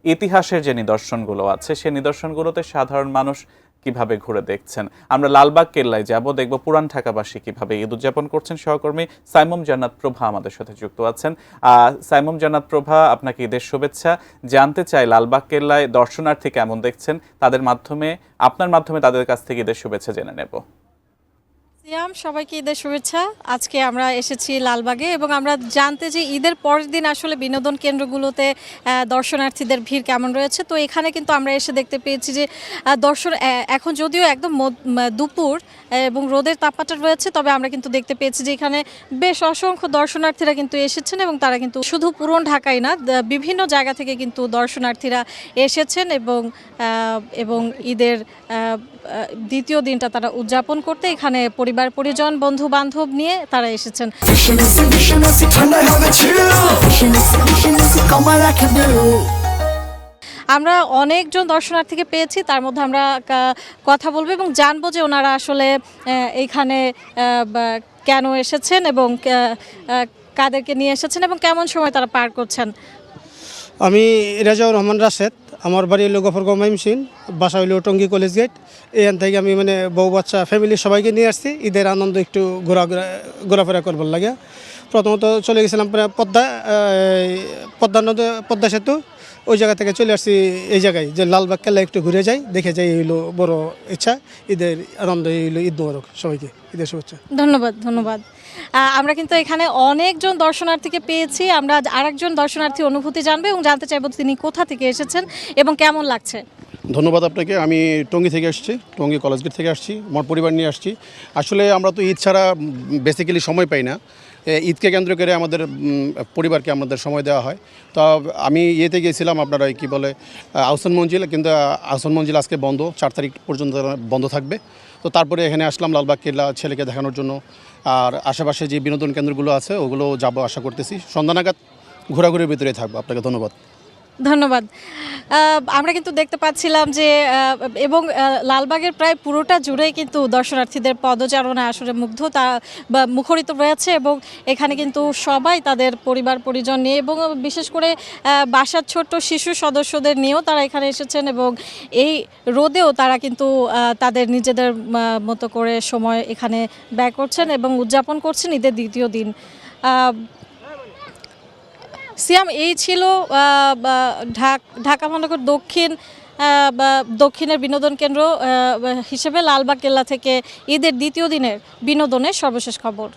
ইতিহাসের যে নিদর্শনগুলো আছে সেই নিদর্শনগুলোতে সাধারণ মানুষ কিভাবে ঘুরে দেখছেন। আমরা লালবাগ কেল্লায় যাব, দেখব পুরান ঢাকাবাসী কিভাবে ঈদ উদযাপন করছেন। সহকর্মী সাইমুম জান্নাত প্রভা আমাদের সাথে যুক্ত আছেন। সাইমুম জান্নাত প্রভা, আপনাকে ঈদের শুভেচ্ছা। জানতে চাই লালবাগ কেল্লায় দর্শনার্থী কেমন দেখছেন, আপনার মাধ্যমে তাদের কাছ থেকে ঈদের শুভেচ্ছা জেনে নেব। সবাইকে ঈদের শুভেচ্ছা। আজকে আমরা এসেছি লালবাগে এবং আমরা জানতে যে ঈদের পরের দিন আসলে বিনোদন কেন্দ্রগুলোতে দর্শনার্থীদের ভিড় কেমন রয়েছে। তো এখানে কিন্তু আমরা এসে দেখতে পেয়েছি যে এখন যদিও একদম দুপুর এবং রোদের তাপমাত্রা রয়েছে, তবে আমরা কিন্তু দেখতে পেয়েছি যে এখানে বেশ অসংখ্য দর্শনার্থীরা কিন্তু এসেছেন এবং তারা কিন্তু শুধু পুরন ঢাকায় না, বিভিন্ন জায়গা থেকে কিন্তু দর্শনার্থীরা এসেছেন এবং ঈদের দ্বিতীয় দিনটা তারা উদযাপন করতে এখানে পরিবার পরিজন বন্ধু বান্ধব নিয়ে তারা এসেছেন। আমরা অনেকজন দর্শনার্থীকে পেয়েছি, তার মধ্যে আমরা কথা বলবো এবং জানবো যে ওনারা আসলে এইখানে কেন এসেছেন এবং কাদেরকে নিয়ে এসেছেন এবং কেমন সময় তারা পার করছেন। আমি রাজাউর রহমান রাশেদ, আমার বাড়ি হলো গফরগাঁও মাইমসিন, বাসা হইল টঙ্গী কলেজ গেট। এখান থেকে আমি বউ বাচ্চা ফ্যামিলির সবাইকে নিয়ে আসছি ঈদের আনন্দ একটু ঘোরাফেরা করবার লাগে। প্রথমত চলে গেছিলাম পদ্মা সেতু, ওই জায়গা থেকে চলে আসছি এই জায়গায় যে লালবাগ কেল্লা একটু ঘুরে যাই, দেখে যাই, হইলো বড় ইচ্ছা। ঈদের আনন্দ হইলো ঈদ মোবারক, সবাইকে ঈদের শুভেচ্ছা। ধন্যবাদ। আমরা কিন্তু এখানে অনেকজন দর্শনার্থীকে পেয়েছি। আমরা আরেকজন দর্শনার্থী অনুভূতি জানবো এবং জানতে চাইবো তিনি কোথা থেকে এসেছেন এবং কেমন লাগছে। ধন্যবাদ আপনাকে। আমি টঙ্গী থেকে আসছি, টঙ্গী কলেজ গেট থেকে আসছি, আমার পরিবার নিয়ে আসছি। আসলে আমরা তো ঈদ ছাড়া বেসিক্যালি সময় পাই না। ঈদকে কেন্দ্র করে আমাদের পরিবারকে আমাদের সময় দেওয়া হয়। তো আমি ইয়েতে গিয়েছিলাম, আপনারা কি বলে আহসান মঞ্জিল, কিন্তু আহসান মঞ্জিল আজকে বন্ধ, 4 তারিখ পর্যন্ত বন্ধ থাকবে। তো তারপরে এখানে আসলাম লালবাগ কেল্লা ছেলেকে দেখানোর জন্য। আর আশেপাশে যে বিনোদন কেন্দ্রগুলো আছে ওগুলো যাবো আশা করতেছি। সন্ধ্যা নাগাদ ঘোরাঘুরির ভিতরে থাকবো। আপনাকে ধন্যবাদ। আমরা কিন্তু দেখতে পাচ্ছিলাম যে এবং লালবাগের প্রায় পুরোটা জুড়েই কিন্তু দর্শনার্থীদের পদচারণা আসলে মুখরিত রয়েছে এবং এখানে কিন্তু সবাই তাদের পরিবার পরিজন নিয়ে এবং বিশেষ করে বাসার ছোট্ট শিশু সদস্যদের নিয়েও তারা এখানে এসেছেন এবং এই রোদেও তারা কিন্তু তাদের নিজেদের মতো করে সময় এখানে ব্যয় করছেন এবং উদযাপন করছেন ঈদের দ্বিতীয় দিন। সিয়াম, এই ছিল ঢাকা মহানগর দক্ষিণের বিনোদন কেন্দ্র হিসেবে লালবাগ কেল্লা থেকে ঈদের দ্বিতীয় দিনের বিনোদনের সর্বশেষ খবর।